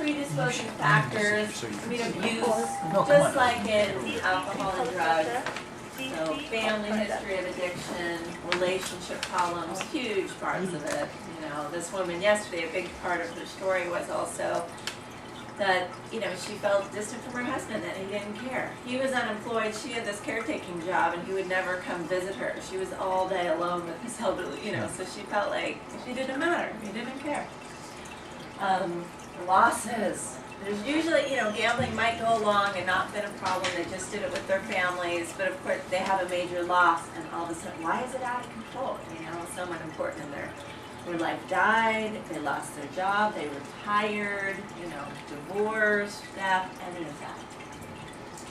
predisposing factors, I mean abuse, just like in alcohol and drugs. So family history of addiction, relationship problems, huge parts of it. You know, this woman yesterday, a big part of her story was also that, you know, she felt distant from her husband, that he didn't care. He was unemployed, she had this caretaking job, and he would never come visit her. She was all day alone with this elderly, you know, so she felt like she didn't matter, he didn't care. Losses. There's usually, you know, gambling might go along and not been a problem, they just did it with their families, but of course they have a major loss, and all of a sudden, why is it out of control? You know, someone important in their life died, they lost their job, they retired, you know, divorce, death, any of that.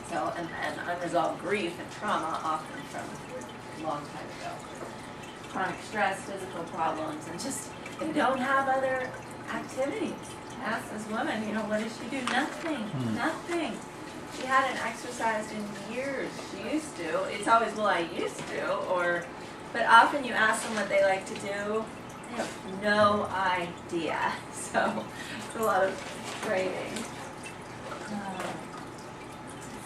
So, and unresolved grief and trauma, often from a long time ago. Chronic stress, physical problems, and just, they don't have other activities. Ask this woman, you know, what does she do? Nothing, nothing. She hadn't exercised in years. She used to. It's always, well, I used to, or, but often you ask them what they like to do, they have no idea. So it's a lot of training.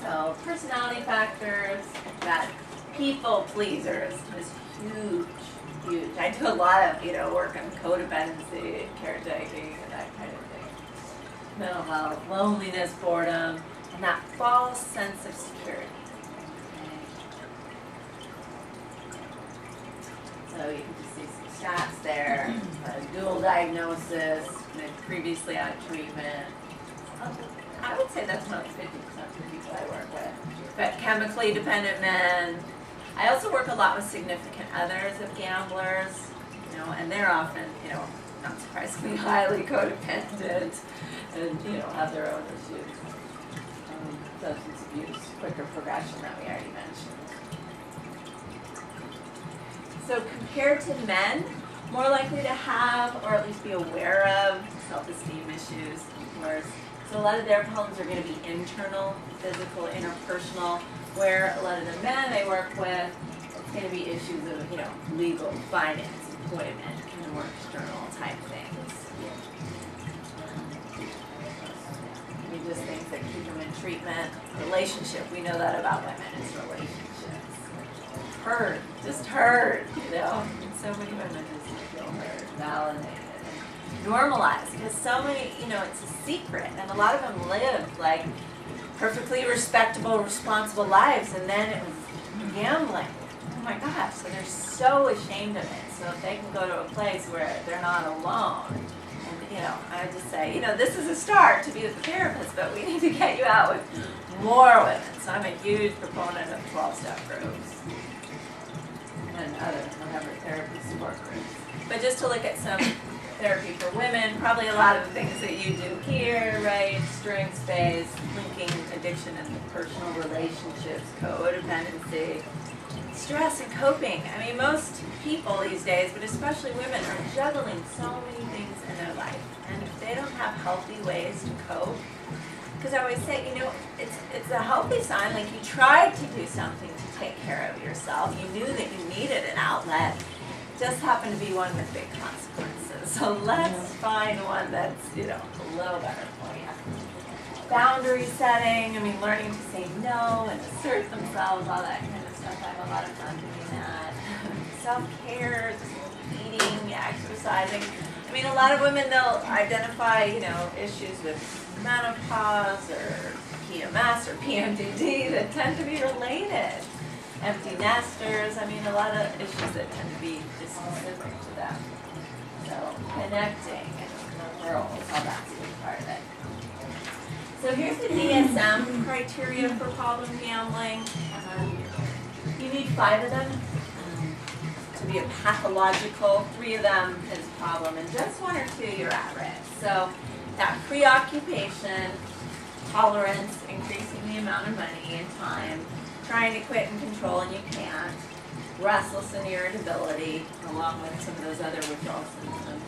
So personality factors, that people pleasers is huge, huge. I do a lot of, you know, work on codependency, caretaking, and that kind of thing. Mental health, loneliness, boredom, and that false sense of security. So you can just see some stats there. Dual diagnosis, previously out of treatment. I would say that's about 50% of the people I work with. But chemically dependent men. I also work a lot with significant others of gamblers, you know, and they're often, you know, not surprisingly highly codependent and, you know, have their own issues. Substance abuse, quicker progression that we already mentioned. So compared to men, more likely to have or at least be aware of self-esteem issues, of course. So a lot of their problems are going to be internal, physical, interpersonal, where a lot of the men they work with, it's going to be issues of, you know, legal, finance, employment, kind of more external type things. Just things that keep them in treatment. Relationship, we know that about women, is relationships. Heard, just heard, you know. And so many women just feel heard, validated, and normalized, because so many, you know, it's a secret, and a lot of them live like perfectly respectable, responsible lives, and then it was gambling. Oh my gosh, so they're so ashamed of it. So if they can go to a place where they're not alone, you know, I just say, you know, this is a start to be with a therapist, but we need to get you out with more women. So I'm a huge proponent of 12-step groups and other whatever therapy support groups. But just to look at some therapy for women, probably a lot of the things that you do here, right? Strengths-based, linking addiction and personal relationships, codependency, stress and coping. I mean, most people these days, but especially women, are juggling so many things in their life. And if they don't have healthy ways to cope, because I always say, you know, it's a healthy sign, like you tried to do something to take care of yourself. You knew that you needed an outlet. It just happened to be one with big consequences. So let's find one that's, you know, a little better for you. Boundary setting, I mean, learning to say no and assert themselves, all that kind of stuff. I have a lot of fun doing that. Self-care, eating, exercising. I mean, a lot of women, they'll identify, you know, issues with menopause or PMS or PMDD that tend to be related. Empty nesters, I mean, a lot of issues that tend to be just specific to them. So connecting and referrals, all that's a big part of it. So here's the DSM criteria for problem gambling. You need 5 of them to be a pathological. 3 of them is problem, and just 1 or 2 you're at risk. So that preoccupation, tolerance, increasing the amount of money and time, trying to quit and control and you can't, restless and irritability, along with some of those other withdrawal symptoms.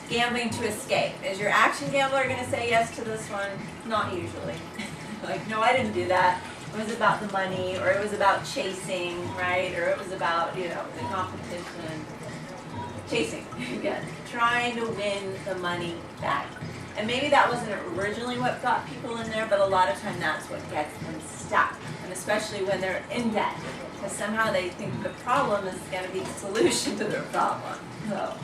Gambling to escape. Is your action gambler going to say yes to this one? Not usually. Like, no, I didn't do that. It was about the money, or it was about chasing, right? Or it was about, you know, the competition. Chasing, again. Trying to win the money back. And maybe that wasn't originally what got people in there, but a lot of time that's what gets them stuck. And especially when they're in debt, because somehow they think the problem is going to be the solution to their problem. So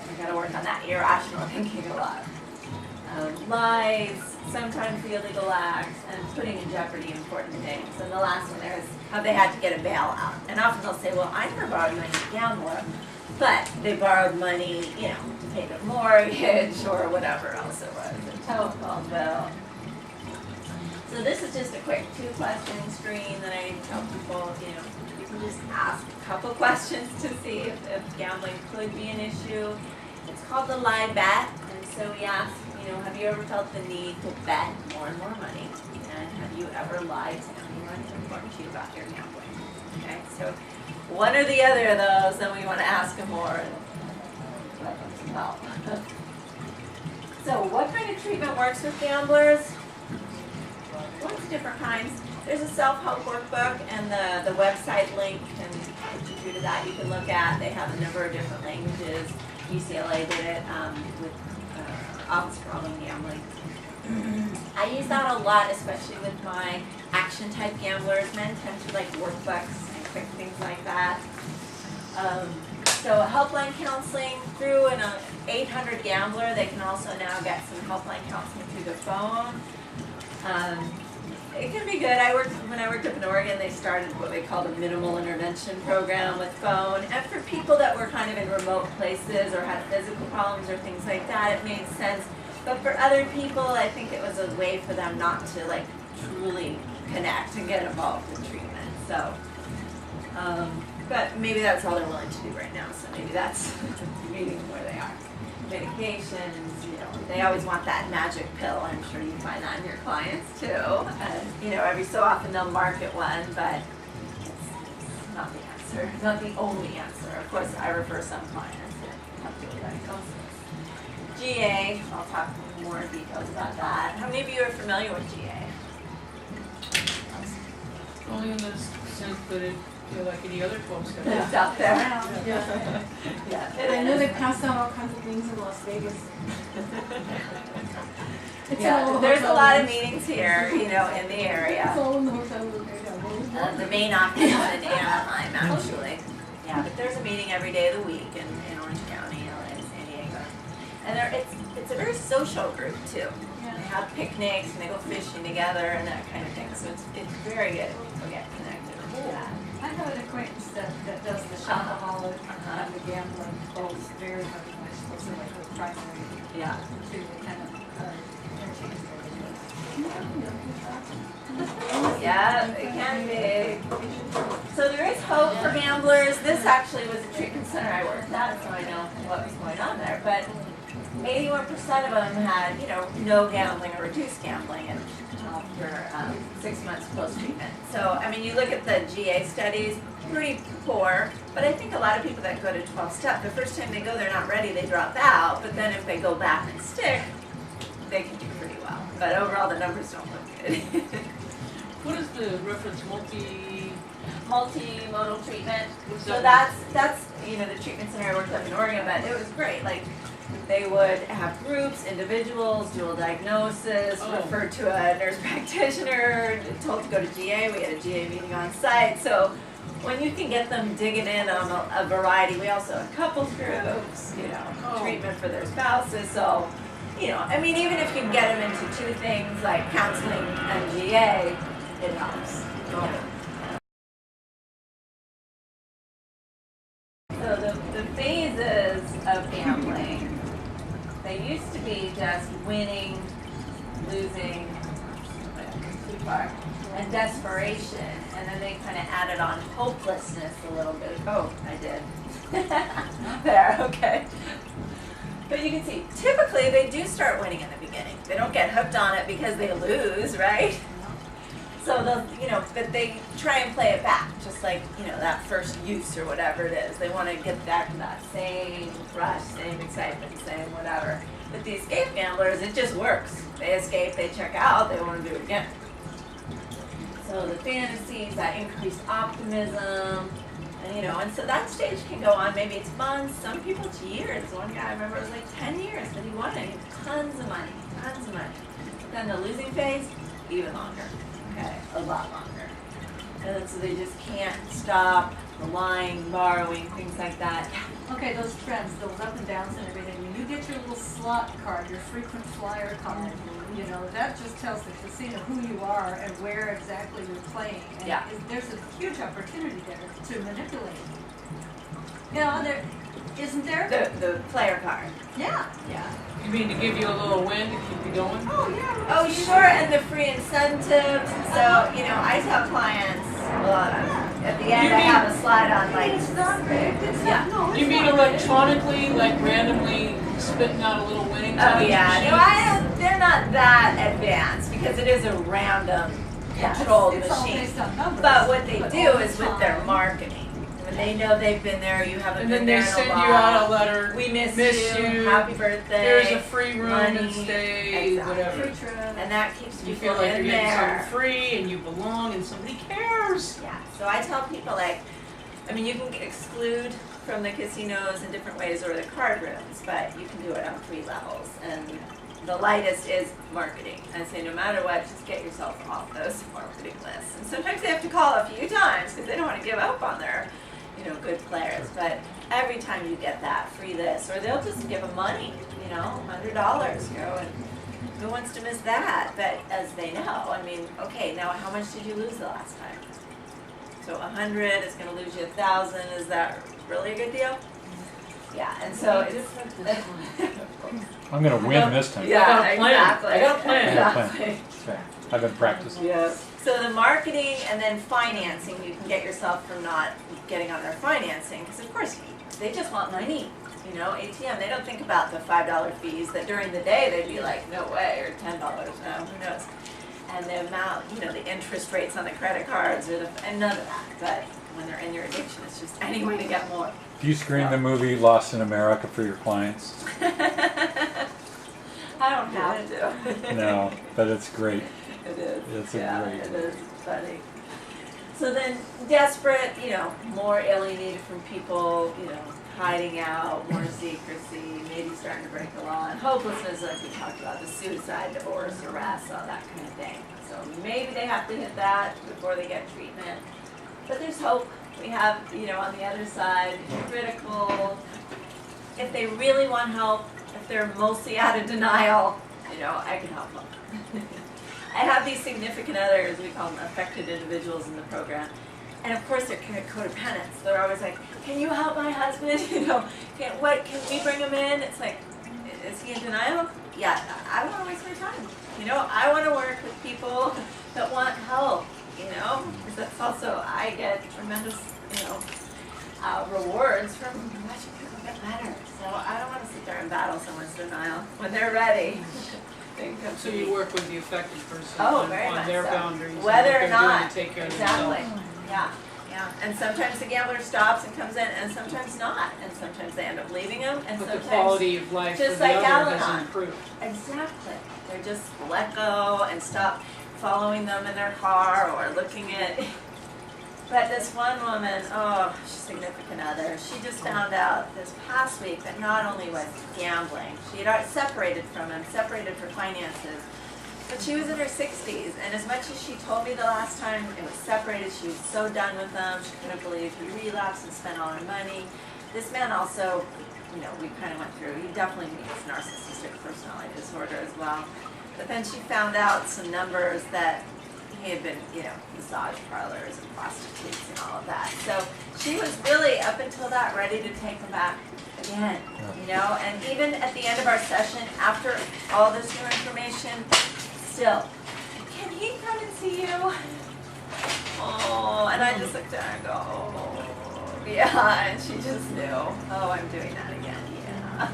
we got to work on that irrational thinking a lot. Lies, sometimes the illegal acts, and putting in jeopardy important things. And the last one there is how they had to get a bailout. And often they'll say, well, I never borrowed money to gamble, but they borrowed money, to pay the mortgage or whatever else it was, the telephone bill. So this is just a quick 2-question screen that I tell people, you can just ask a couple questions to see if gambling could be an issue. It's called the lie bet, and so we ask, have you ever felt the need to bet more and more money? And have you ever lied to anyone important to you about your gambling? Okay, so one or the other of those, then we want to ask them more and let them some help. So what kind of treatment works with gamblers? Lots of different kinds. There's a self-help workbook, and the website link can put you through to that. You can look at. They have a number of different languages. UCLA did it with Office for Online Gambling. I use that a lot, especially with my action-type gamblers. Men tend to like workbooks and quick things like that. So helpline counseling through an 800 gambler. They can also now get some helpline counseling through the phone. It can be good. When I worked up in Oregon, they started what they called a minimal intervention program with phone. And for people that were kind of in remote places or had physical problems or things like that, it made sense. But for other people, I think it was a way for them not to truly connect and get involved in treatment. So, but maybe that's all they're willing to do right now. So maybe that's meeting them where they are. Medications, they always want that magic pill. I'm sure you find that in your clients too. And every so often they'll market one, but it's not the answer. It's not the only answer. Of course, I refer some clients that have to do diagnosis. GA, I'll talk more details about that. How many of you are familiar with GA? Only in the sense that it, like any other 12 step. It's out there. Yeah. Yeah. I know they pass out all kinds of things in Las Vegas. Yeah, there's a lot of meetings here, in the It's area. all in the hotel room. There The main office is in Anaheim, actually. Yeah, but there's a meeting every day of the week in Orange County, LA, San Diego. And it's a very social group, too. They have picnics, and they go fishing together and that kind of thing. So it's very good if people get connected with that. I have an acquaintance that does the shopaholic and the gambling both very much nice, like the primary Yeah. two kind of interchange. Yeah, it can be. So there is hope for gamblers. This actually was a treatment center I worked at, so I know what was going on there. But 81% of them had, no gambling or reduced gambling after 6 months post-treatment. So, you look at the GA studies, pretty poor, but I think a lot of people that go to 12-step, the first time they go, they're not ready, they drop out, but then if they go back and stick, they can do pretty well. But overall, the numbers don't look good. What is the reference Multimodal treatment. What's So that that's the treatment center I worked up in Oregon, but it was great. They would have groups, individuals, dual diagnosis, referred to a nurse practitioner, told to go to GA. We had a GA meeting on site. So when you can get them digging in on a variety, we also have couples groups, treatment for their spouses. So, even if you get them into two things like counseling and GA, it helps. So the phases of gambling, they used to be just winning, losing, too far, and desperation, and then they kind of added on hopelessness a little bit. Oh, I did. There, okay. But you can see, typically they do start winning in the beginning. They don't get hooked on it because they lose, right? So but they try and play it back, just like, that first use or whatever it is. They want to get back to that same rush, same excitement, same whatever. With the escape gamblers, it just works. They escape, they check out, they want to do it again. So the fantasies, that increased optimism, And, you know, and so that stage can go on, maybe it's months, some people it's years. One guy I remember it was like 10 years that he wanted tons of money, tons of money. Then the losing phase, even longer, okay, a lot longer. And then so they just can't stop lying, borrowing, things like that. Okay, those trends, those up and downs and everything, when you get your little slot card, your frequent flyer card, you know, that just tells the casino who you are and where exactly you're playing. And Yeah. there's a huge opportunity there to manipulate. You know, there, isn't there? The player card. Yeah. Yeah. You mean to give you a little win to keep you going? Oh, yeah. Oh, sure, and the free incentives. So, you know, I tell clients, at the end I have a slide on like, It's not rigged, it's Yeah. not, no, it's You mean not rigged. electronically, like randomly spitting out a little winning oh time yeah, machine? no, I don't, they're not that advanced because it is a random controlled It's all machine. based on numbers. But what they do all the is with their time- marketing. When they know they've been there, you haven't And been then there they in a send you while. out a letter. We miss you. you. Happy birthday. Here's a free room money. and stay, Exactly. whatever. Free trip. And that keeps You people feel like in you're getting there. something free and you belong and somebody cares. Yeah, so I tell people like, I mean, you can exclude from the casinos in different ways or the card rooms, but you can do it on 3 levels. And the lightest is marketing. I say no matter what, just get yourself off those marketing lists. And sometimes they have to call a few times because they don't want to give up on their, you know, good players. But every time you get that free this, or they'll just give them money, you know, $100, you know, and who wants to miss that? But as they know, I mean, okay, now how much did you lose the last time? So 100 is going to lose you 1,000. Is that really a good deal? Yeah, and so it's I'm gonna win this time. yeah, I got a plan. exactly. I got a plan. I got a plan. Exactly. Okay. I've been practicing. Yes. So the marketing and then financing, you can get yourself from not getting on their financing because of course they just want money. You know, ATM, they don't think about the $5 fees that during the day they'd be like, no way, or $10, no, who knows. And the amount, you know, the interest rates on the credit cards or and none of that. But when they're in your addiction, it's just any way to get more. Do you screen the movie Lost in America for your clients? I don't have to. No, but it's great. It is. It's a yeah, great it movie. is funny. So then, desperate, you know, more alienated from people, you know, hiding out, more secrecy, maybe starting to break the law, and hopelessness, like we talked about, the suicide, divorce, arrest, all that kind of thing. So maybe they have to hit that before they get treatment. But there's hope. We have, you know, on the other side, critical. If they really want help, if they're mostly out of denial, you know, I can help them. I have these significant others, we call them affected individuals in the program. And of course they're codependents. They're always like, can you help my husband? You know, can we bring him in? It's like, is he in denial? Yeah, I don't want to waste my time. You know, I want to work with people that want help, you know? Because that's also, I get tremendous, you know, rewards from watching people get better. So I don't want to sit there and battle someone's denial. When they're ready, they can come So to you me. work with the affected person Oh, on, very on much their so. boundaries and Whether what or they're not, doing to take care of exactly. themselves. Yeah, yeah. And sometimes the gambler stops and comes in, and sometimes not. And sometimes they end up leaving him, and But the sometimes quality of life for just the like other Al-Anon. has improved. exactly. They're just let go and stop following them in their car or looking at. But this one woman, oh, she's significant other, she just found out this past week that not only was gambling, she had already separated from him, separated her finances, but she was in her 60s, and as much as she told me the last time it was separated, she was so done with them, she couldn't believe he relapsed and spent all her money. This man also, you know, we kind of went through, he definitely needs narcissistic personality disorder as well. But then she found out some numbers that he had been, you know, massage parlors and prostitutes and all of that. So she was really, up until that, ready to take him back again, you know? And even at the end of our session, after all this new information, still, can he come and see you? Oh, and I just looked at her and go, oh, yeah, and she just knew, oh, I'm doing that again, yeah.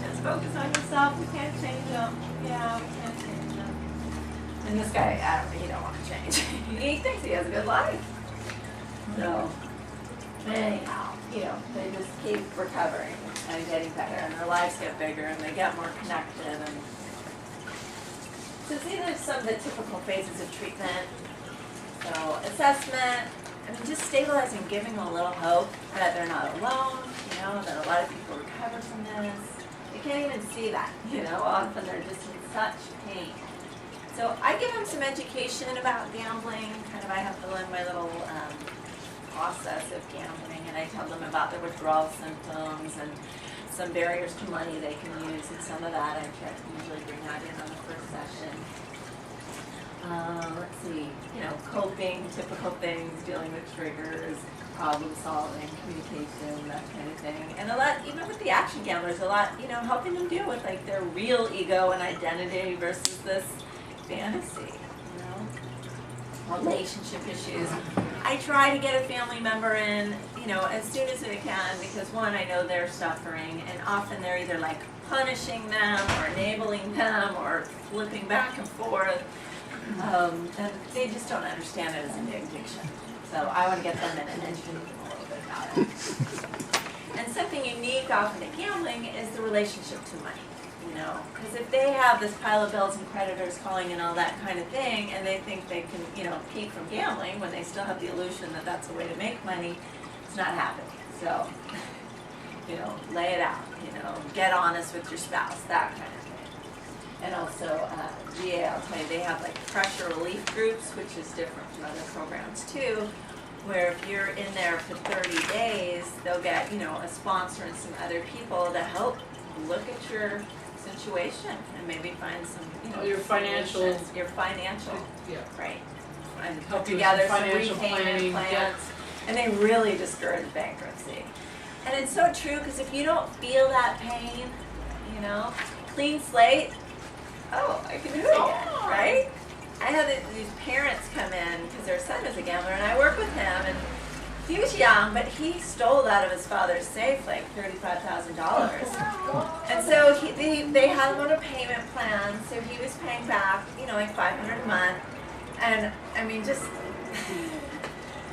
Just focus on yourself, we can't change them. Yeah, we can't change them. And this guy, he don't want to change. He thinks he has a good life. So, anyhow, you know, they just keep recovering and getting better, and their lives get bigger, and they get more connected. And so these are some of the typical phases of treatment. So assessment, I mean, just stabilizing, giving them a little hope that they're not alone, you know, that a lot of people recover from this. They can't even see that, you know, often they're just in such pain. So I give them some education about gambling, kind of I have to learn my little process of gambling, and I tell them about their withdrawal symptoms and some barriers to money they can use, and some of that I try to usually bring that in on the first session. Let's see, you know, coping, typical things, dealing with triggers, problem solving, communication, that kind of thing. And a lot, even with the action gamblers, a lot, you know, helping them deal with like their real ego and identity versus this fantasy, you know, relationship issues. I try to get a family member in, you know, as soon as I can, because one, I know they're suffering, and often they're either like punishing them or enabling them or flipping back and forth. And they just don't understand it as an addiction. So I want to get them in and educate them a little bit about it. And something unique often in gambling is the relationship to money. You know, because if they have this pile of bills and creditors calling and all that kind of thing, and they think they can, you know, keep from gambling when they still have the illusion that that's a way to make money, it's not happening. So, you know, lay it out. You know, get honest with your spouse, that kind of thing. And also, GA, I'll tell you, they have like pressure relief groups, which is different from other programs too, where if you're in there for 30 days, they'll get, you know, a sponsor and some other people to help look at your situation and maybe find some, you know, Your financial- solutions. Your financial, Yeah. right? And put Help you with together some some financial repayment planning, plans. yeah. And they really discourage bankruptcy. And it's so true, because if you don't feel that pain, you know, clean slate, oh, I can do it again, right? I had these parents come in because their son is a gambler, and I work with him, and he was young, but he stole out of his father's safe like $35,000. And so they had him on a payment plan, so he was paying back, you know, like $500 a month. And I mean, just,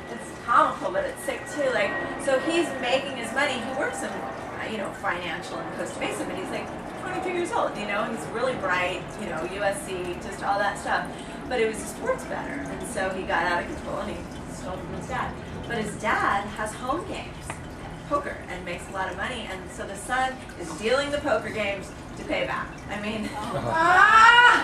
it's comical, but it's sick too. Like, so he's making his money. He works in, you know, financial in Costa Mesa, but he's like 22 years old, you know, he's really bright, you know, USC, just all that stuff. But it was a sports bettor, and so he got out of control and he stole from his dad. But his dad has home games, poker, and makes a lot of money, and so the son is dealing the poker games to pay back. I mean,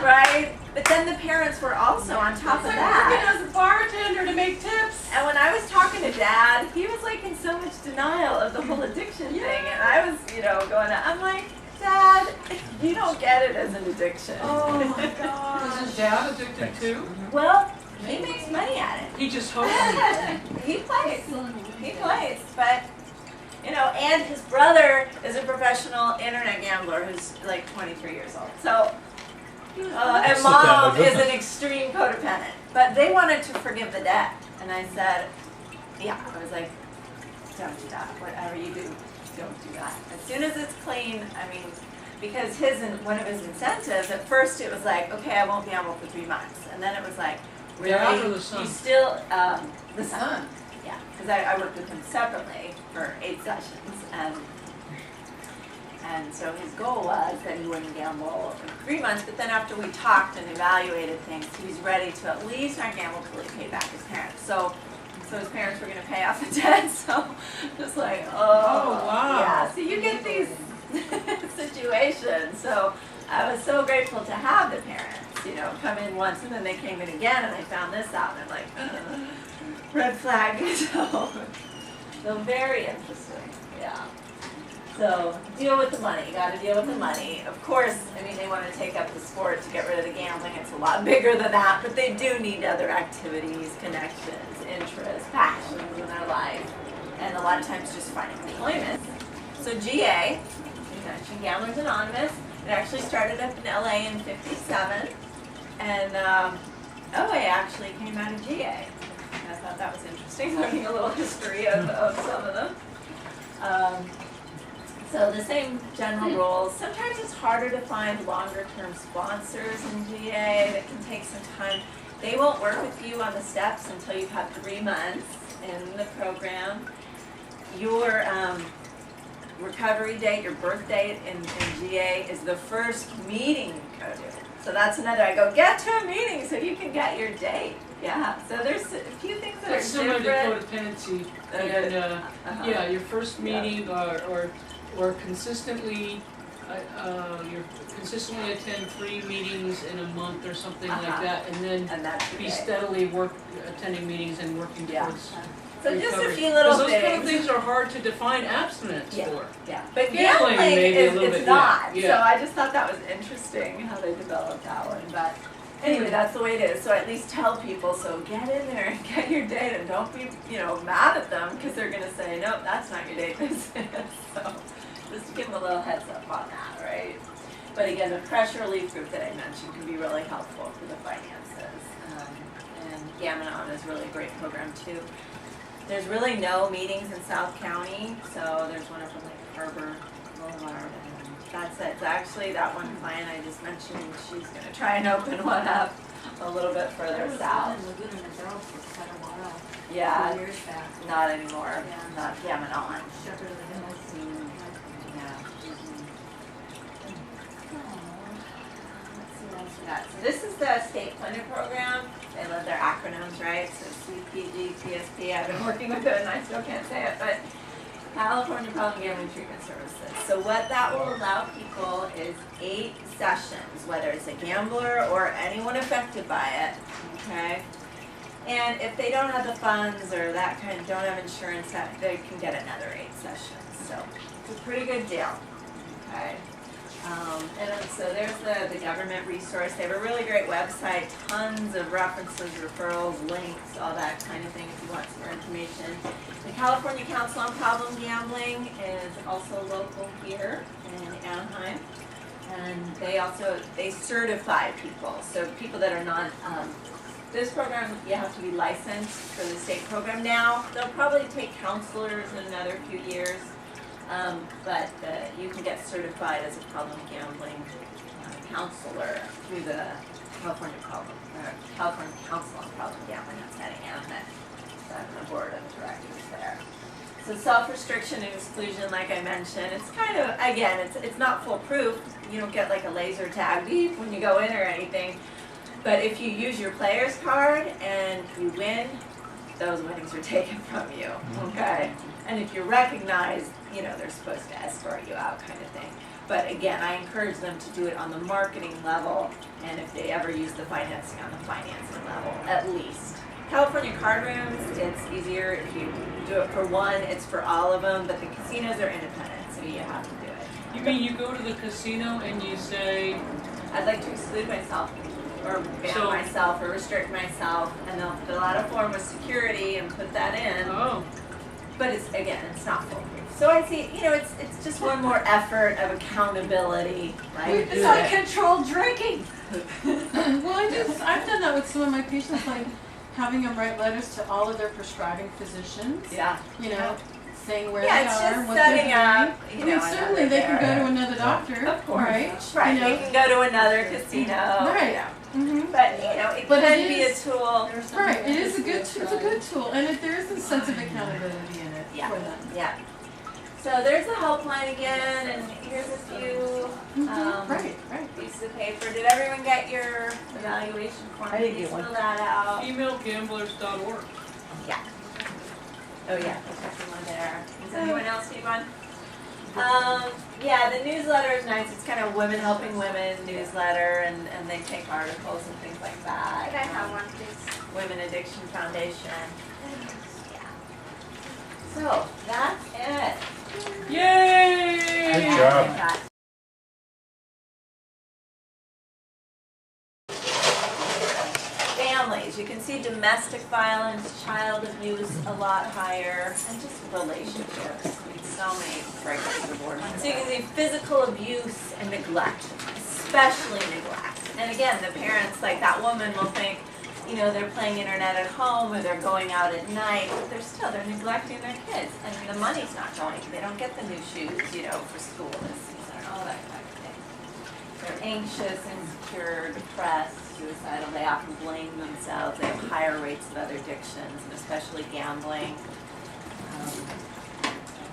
right? But then the parents were also on top of that. As a bartender to make tips. And when I was talking to Dad, he was like in so much denial of the whole addiction thing, and I was, you know, I'm like, Dad, you don't get it as an addiction. Oh my God. Is his dad addicted too? Well, he makes money at it. He just hopes. He plays, but, you know, and his brother is a professional internet gambler who's like 23 years old. So, and Mom is an extreme codependent. But they wanted to forgive the debt. And I said, yeah, I was like, don't do that. Whatever you do, don't do that. As soon as it's clean, I mean, because one of his incentives, at first it was like, okay, I won't gamble for 3 months. And then it was like, really? Dad or the son? You still, the son. Yeah, because I worked with him separately for 8 sessions, and so his goal was that he wouldn't gamble for 3 months, but then after we talked and evaluated things, he was ready to at least not gamble till he paid back his parents. So his parents were going to pay off the debt, so just like, Oh, wow. yeah, so you get these situations. So I was so grateful to have the parents, you know, come in once, and then they came in again, and they found this out, and I'm like, red flag. So very interesting, yeah. So deal with the money. You got to deal with the money. Of course, I mean, they want to take up the sport to get rid of the gambling. It's a lot bigger than that, but they do need other activities, connections, interests, passions in their life, and a lot of times just finding employment. So GA, Convention Gamblers Anonymous, it actually started up in LA in '57, and OA actually came out of GA. And I thought that was interesting, learning a little history of some of them. So the same general rules. Sometimes it's harder to find longer-term sponsors in GA. That can take some time. They won't work with you on the steps until you've had 3 months in the program. Your recovery date, your birth date in GA is the first meeting you go to. So that's another, I go, get to a meeting so you can get your date, Yeah, so there's a few things that That's are similar to different. codependency, That and, Uh-huh. yeah, your first Yeah. meeting or consistently, you consistently attend 3 meetings in a month or something like Uh-huh. that, and then And that's the be day. steadily attending meetings and working Yeah. towards So just a recovery. few little 'Cause those kind of things. things are hard to define abstinence Yeah. for. Yeah, but Gambling gambling maybe a is, little it's bit, not, yeah. so I just thought that was interesting how they developed that one, but anyway, that's the way it is, so at least tell people, so get in there and get your data, and don't be, mad at them, because they're gonna say, nope, that's not your date business, so just to give them a little heads up on that, right? But again, the pressure relief group that I mentioned can be really helpful for the finances, and Gam-and-On is really a great program too. There's really no meetings in South County, so there's one up on like Harbor Boulevard, and that's it. So actually, that one client I just mentioned, she's gonna try and open one up a little bit There further was south. one in Laguna Niguel for quite a while, a Yeah, few years back. not anymore, Yeah. not Gam-and-On. Shepherd of the Hills. Yeah. Let's see what else we got. So this is the state funded program. They love their acronyms, right? So CPG, TSP. I've been working with it and I still can't say it, but California Problem Gambling Treatment Services. So what that will allow people is 8 sessions, whether it's a gambler or anyone affected by it, okay? And if they don't have the funds or that kind of, don't have insurance, they can get another 8 sessions. So it's a pretty good deal, okay? And then, so there's the government resource. They have a really great website, tons of references, referrals, links, all that kind of thing if you want some more information. The California Council on Problem Gambling is also local here in Anaheim. And they certify people, so people that are not, this program, you have to be licensed for the state program now. They'll probably take counselors in another few years. But you can get certified as a problem gambling counselor through the California Council on Problem Gambling. That's heading Anaheim. So I'm the board of directors there. So self-restriction and exclusion, like I mentioned, it's kind of, again, it's not foolproof. You don't get like a laser tag beep when you go in or anything. But if you use your player's card and you win, those winnings are taken from you, okay? And if you're recognized, they're supposed to escort you out kind of thing. But again, I encourage them to do it on the marketing level, and if they ever use the financing, on the financing level, at least. California card rooms, it's easier if you do it for one, it's for all of them, but the casinos are independent, so you have to do it. You mean you go to the casino and you say, I'd like to exclude myself, or ban So- myself, or restrict myself, and they'll fill out a form with security and put that in. oh, But it's not foolproof. So I see, it's just one more effort of accountability, right? It's like controlled drinking. Well, I've done that with some of my patients, like having them write letters to all of their prescribing physicians, Yeah. saying where Yeah, they it's are, just what they're setting doing. up, I mean, certainly they can go to another doctor, Of course. right? Right, You know? they can go to another casino. Right. Yeah. Mm-hmm. But, it But can it be a is- tool. Right, it is it's a good tool, and there is a sense of accountability in it Yeah. for them. Yeah. So there's the helpline again, and here's a few Right. pieces of paper. Did everyone get your evaluation form? I didn't Please get one. fill that out. femalegamblers.org. Yeah. Oh yeah, there's one there. Does anyone else need one? Yeah, the newsletter is nice. It's kind of women helping women newsletter, and they take articles and things like that. Could I have one, please? Women Addiction Foundation. Yeah. So that's it. Yay! Good job. Got families, you can see domestic violence, child abuse a lot higher, and just relationships. I mean, so many breakers to the board. So you can see physical abuse and neglect, especially neglect. And again, the parents, like that woman will think, they're playing internet at home or they're going out at night, but they're neglecting their kids. And the money's not going, they don't get the new shoes, for school this season, all that kind of thing. They're anxious, insecure, depressed, suicidal. They often blame themselves. They have higher rates of other addictions, and especially gambling.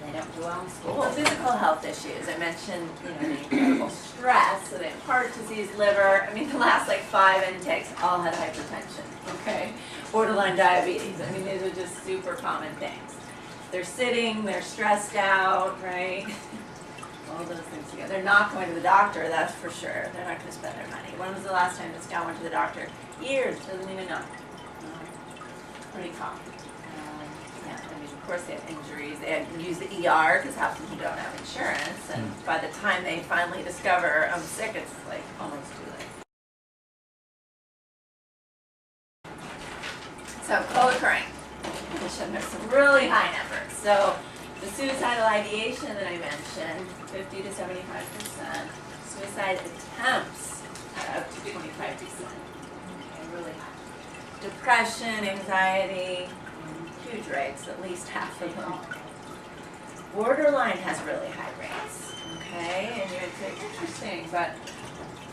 They don't overwhelmed school. Physical health issues, I mentioned, the incredible stress, so they have heart disease, liver, the last like 5 intakes all had hypertension, okay? Borderline diabetes, these are just super common things. They're sitting, they're stressed out, right? All those things together. They're not going to the doctor, that's for sure. They're not going to spend their money. When was the last time this gal went to the doctor? Years, doesn't even know. Pretty common. Yeah, of course they have injuries. They had to use the ER because half of them don't have insurance. And by the time they finally discover I'm sick, it's like almost too late. So co-occurring condition, there's some really high numbers. So the suicidal ideation that I mentioned, 50 to 75%. Suicide attempts, up to 25%. Okay, really high. Depression, anxiety, huge rates, at least half of them. Borderline has really high rates, okay? And you would say, interesting, but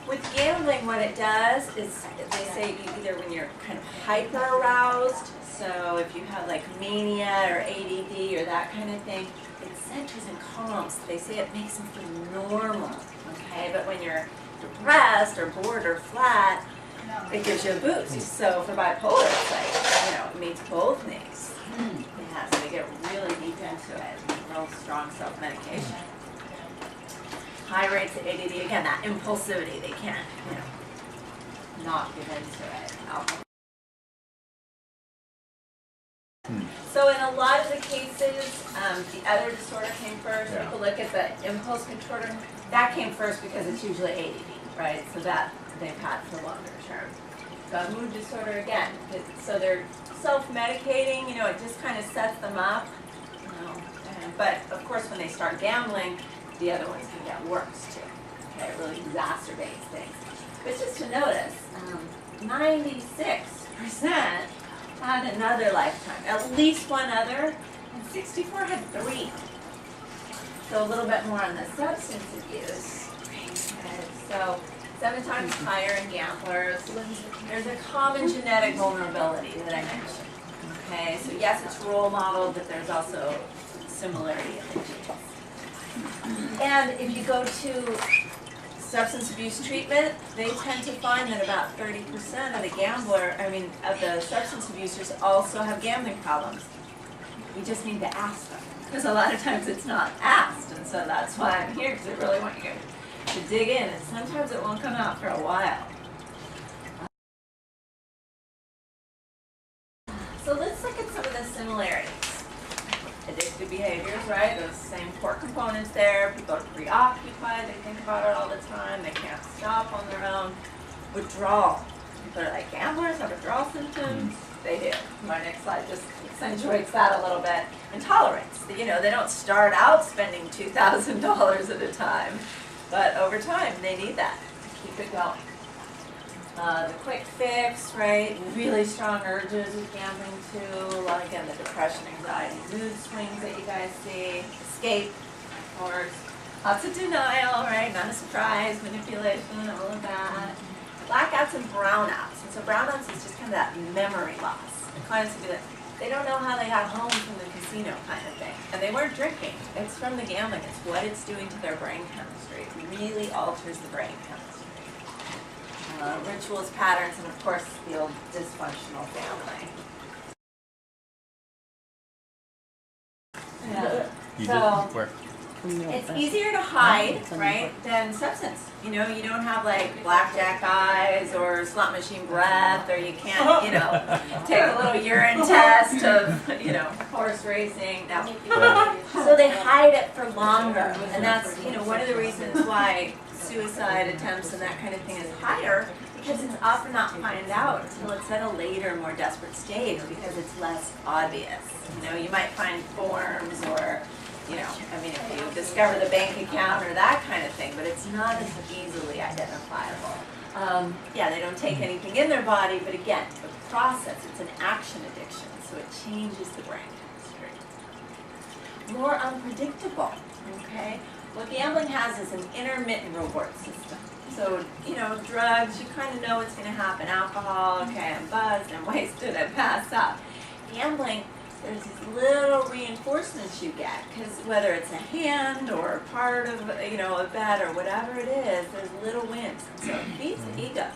with gambling, what it does is they say either when you're kind of hyper aroused, so if you have like mania or ADD or that kind of thing, it centers and calms. They say it makes them feel normal, okay? But when you're depressed or bored or flat, it gives you a boost. So for bipolar, it's like, it meets both needs. Yeah, so they get really deep into it, real strong self-medication. High rates of ADD, again, that impulsivity, they can't, not give into it. Alcohol. So in a lot of the cases, the other disorder came first. Yeah. People look at the impulse control, that came first because it's usually ADD, right? So that they've had for longer term. The mood disorder, again, so they're self-medicating, it just kind of sets them up. But of course, when they start gambling, the other ones can get worse too. Okay, it really exacerbates things. But just to notice, 96% had another lifetime, at least one other, and 64 had 3. So a little bit more on the substance abuse. Okay, so 7 times higher in gamblers. There's a common genetic vulnerability that I mentioned. Okay, so yes, it's role modeled, but there's also similarity in the genes. And if you go to substance abuse treatment, they tend to find that about 30% of of the substance abusers also have gambling problems. We just need to ask them, because a lot of times it's not asked, and so that's why I'm here, because I really want you to dig in, and sometimes it won't come out for a while. So let's look at some of the similarities. Addictive behaviors, right? Those same core components there. People are preoccupied, they think about it all the time, they can't stop on their own. Withdrawal. People are like, gamblers have withdrawal symptoms? They do. My next slide just accentuates that a little bit. And tolerance. They don't start out spending $2,000 at a time, but over time they need that to keep it going. The quick fix, right? Really strong urges with gambling too. A lot, again, the depression, anxiety, mood swings that you guys see. Escape, of course. Lots of denial, right? Not a surprise, manipulation, all of that. Blackouts and brownouts. And so brownouts is just kind of that memory loss. And clients would be like, they don't know how they got home from the casino kind of thing. And they weren't drinking. It's from the gambling. It's what it's doing to their brain chemistry. It really alters the brain chemistry. Rituals, patterns, and of course the old dysfunctional family. Yeah. So it's easier to hide, right, than substance. You don't have like blackjack eyes or slot machine breath, or you can't, take a little urine test of, horse racing. No. So they hide it for longer, and that's, one of the reasons why suicide attempts and that kind of thing is higher, because it's often not found out until it's at a later, more desperate stage, because it's less obvious. You might find forms or, if you discover the bank account or that kind of thing, but it's not as easily identifiable. They don't take anything in their body, but again, the process, it's an action addiction, so it changes the brain chemistry. More unpredictable, okay? What gambling has is an intermittent reward system. So, drugs, you kind of know what's going to happen. Alcohol, okay, I'm buzzed, I'm wasted, I pass out. Gambling, there's these little reinforcements you get, because whether it's a hand or part of, a bet or whatever it is, there's little wins. So it feeds the ego,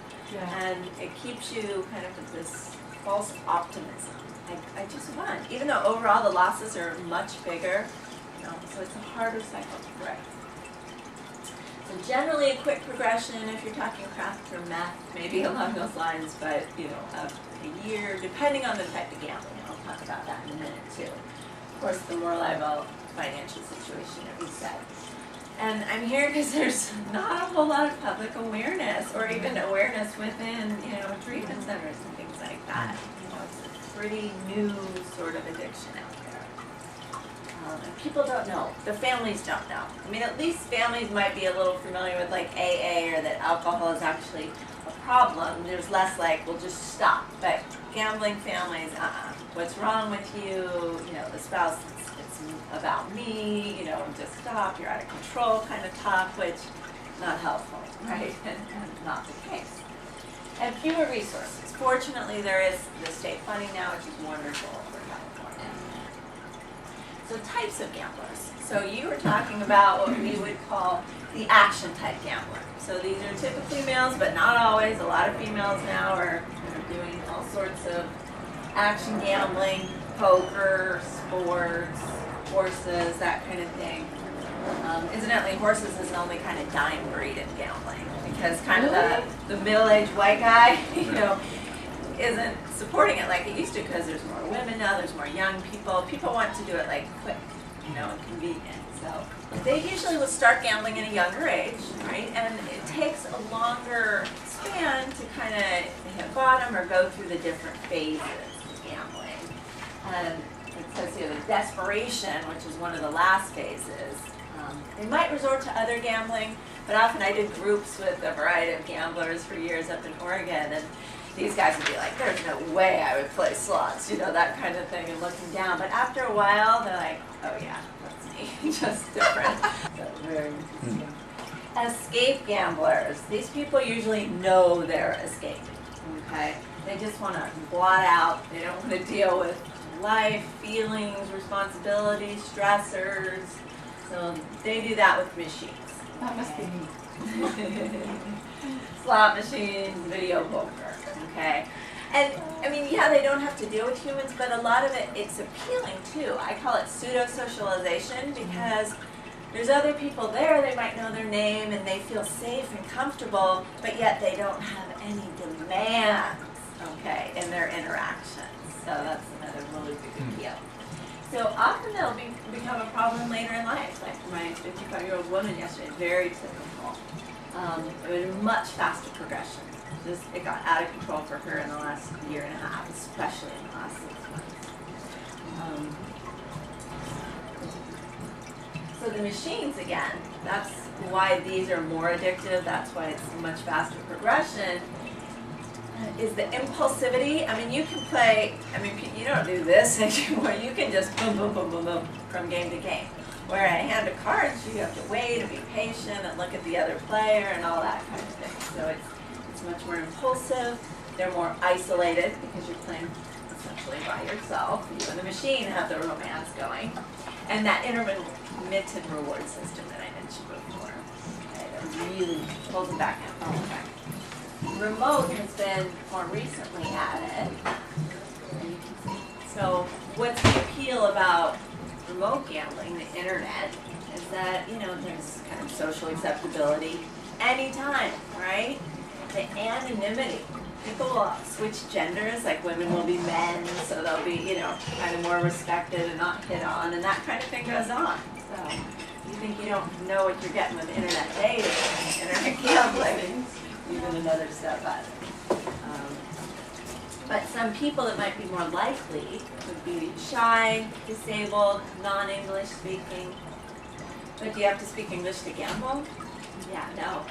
and it keeps you kind of with this false optimism. I just won, even though overall the losses are much bigger, so it's a harder cycle to break. So generally a quick progression, if you're talking craft or math, maybe along those lines, but a year, depending on the type of gambling. I'll talk about that in a minute too. Of course, the more liable financial situation that we said. And I'm here because there's not a whole lot of public awareness, or even awareness within, treatment centers and things like that. It's a pretty new sort of addiction out there. And people don't know. The families don't know. I mean, at least families might be a little familiar with like AA, or that alcohol is actually a problem. There's less like, well, just stop. But gambling families, what's wrong with you? The spouse, it's about me, just stop, you're out of control kind of talk, which not helpful, right? And not the case. And fewer resources. Fortunately, there is the state funding now, which is wonderful for California. So types of gamblers. So you were talking about what we would call the action type gambler. So these are typically males, but not always. A lot of females now are doing all sorts of action gambling, poker, sports, horses, that kind of thing. Incidentally, horses is the only kind of dying breed in gambling, because kind of the middle-aged white guy, isn't supporting it like it used to, because there's more women now, there's more young people. People want to do it like quick, and convenient. So they usually will start gambling at a younger age, right? And it takes a longer span to kind of hit bottom or go through the different phases of gambling. And it says here the desperation, which is one of the last phases. They might resort to other gambling, but often I did groups with a variety of gamblers for years up in Oregon, and these guys would be like, there's no way I would play slots, that kind of thing, and looking down. But after a while, they're like, oh yeah, that's me, just different. So very interesting. Escape gamblers. These people usually know they're escaping, okay? They just want to blot out. They don't want to deal with life, feelings, responsibilities, stressors. So they do that with machines. That must be me. Slot machines, video poker, okay? And, they don't have to deal with humans, but a lot of it's appealing too. I call it pseudo-socialization, because there's other people there, they might know their name, and they feel safe and comfortable, but yet they don't have any demands, okay, in their interactions. So that's another really big appeal. So often they'll become a problem later in life, like my 55-year-old woman yesterday, very typical. It was a much faster progression. It got out of control for her in the last year and a half, especially in the last 6 months. So the machines, again, that's why these are more addictive, that's why it's much faster progression, is the impulsivity. You can play, you don't do this anymore, you can just boom, boom, boom, boom, boom, from game to game. Where a hand of cards, you have to wait and be patient and look at the other player and all that kind of thing. So it's much more impulsive, they're more isolated because you're playing essentially by yourself. You and the machine have the romance going. And that intermittent reward system that I mentioned before, okay, that really pulls them back in. Okay. Remote has been more recently added. So what's the appeal about remote gambling, the internet, is that, there's kind of social acceptability anytime, right? The anonymity. People will switch genders, like women will be men, so they'll be, kind of more respected and not hit on, and that kind of thing goes on. So you think you don't know what you're getting with internet dating, internet gambling, even another step up. But some people that might be more likely would be shy, disabled, non-English speaking. But do you have to speak English to gamble? Yeah, no.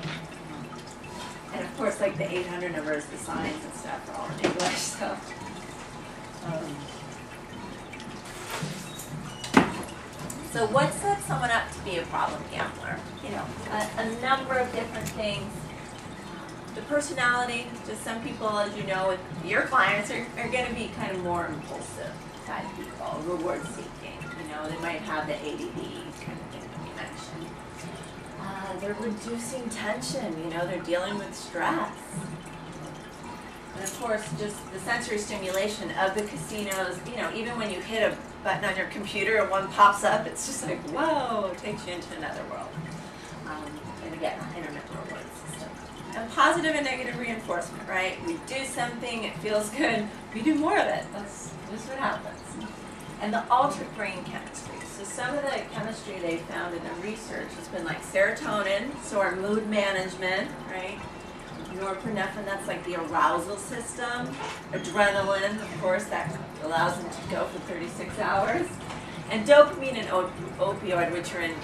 And of course, like the 800 numbers, the signs and stuff are all in English, so. So what sets someone up to be a problem gambler? A number of different things. The personality, just some people, as you know, with your clients are going to be kind of more impulsive. type people, reward seeking, they might have the ADD kind of thing that we mentioned. They're reducing tension, they're dealing with stress. And of course, just the sensory stimulation of the casinos, even when you hit a button on your computer and one pops up, it's just like, whoa, it takes you into another world. And again, intermittent reward system. And positive and negative reinforcement, right? We do something, it feels good, we do more of it. That's just what happens. And the altered brain chemistry. So some of the chemistry they found in the research has been like serotonin, so our mood management, right? Norepinephrine, that's like the arousal system. Adrenaline, of course, that allows them to go for 36 hours. And dopamine and opioid, which are in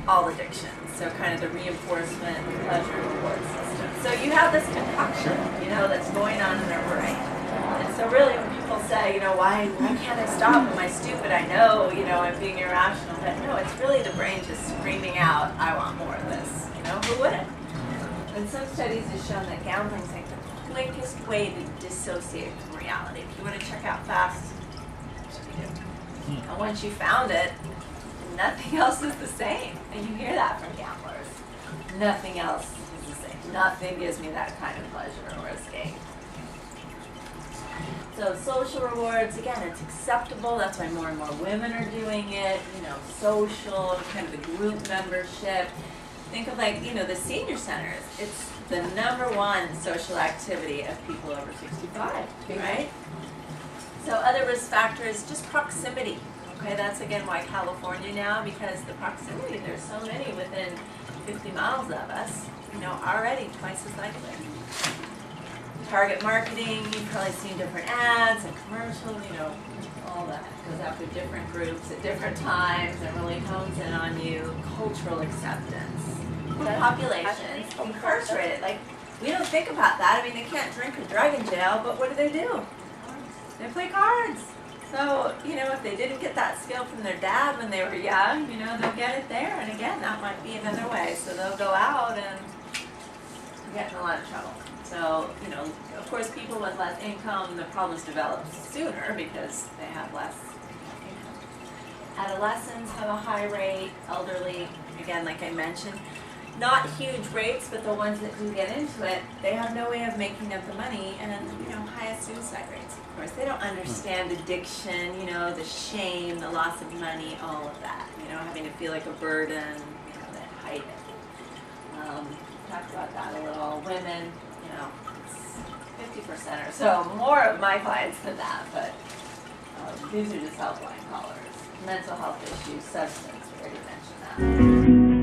all addictions. So kind of the reinforcement, pleasure, reward system. So you have this concoction, that's going on in their brain. And so really when people say, why can't I stop? Am I stupid? I know, I'm being irrational. But no, it's really the brain just screaming out, I want more of this. Who wouldn't? And some studies have shown that gambling is like the quickest way to dissociate from reality. If you want to check out fast, that's what you do. And once you found it, nothing else is the same. And you hear that from gamblers. Nothing else is the same. Nothing gives me that kind of pleasure or escape. So social rewards, again, it's acceptable. That's why more and more women are doing it. Social, kind of the group membership. Think of the senior centers. It's the #1 social activity of people over 65, right? So other risk factors, just proximity. Okay, that's again why California now, because the proximity, there's so many within 50 miles of us, already twice as likely. Target marketing, you've probably seen different ads and commercials, all that goes after different groups at different times and really hones in on you. Cultural acceptance. Populations incarcerated. We don't think about that. I mean, they can't drink or drug in jail, but what do? They play cards. So, if they didn't get that skill from their dad when they were young, they'll get it there. And again, that might be another way. So they'll go out and get in a lot of trouble. So, of course, people with less income, the problems develop sooner because they have less income. Adolescents have a high rate, elderly, again, like I mentioned, not huge rates, but the ones that do get into it, they have no way of making up the money, and highest suicide rates, of course. They don't understand addiction, the shame, the loss of money, all of that, having to feel like a burden, that hide it. Talked about that a little. Women, it's 50% or so more of my clients than that, but these are just helpline callers. Mental health issues, substance, we already mentioned that.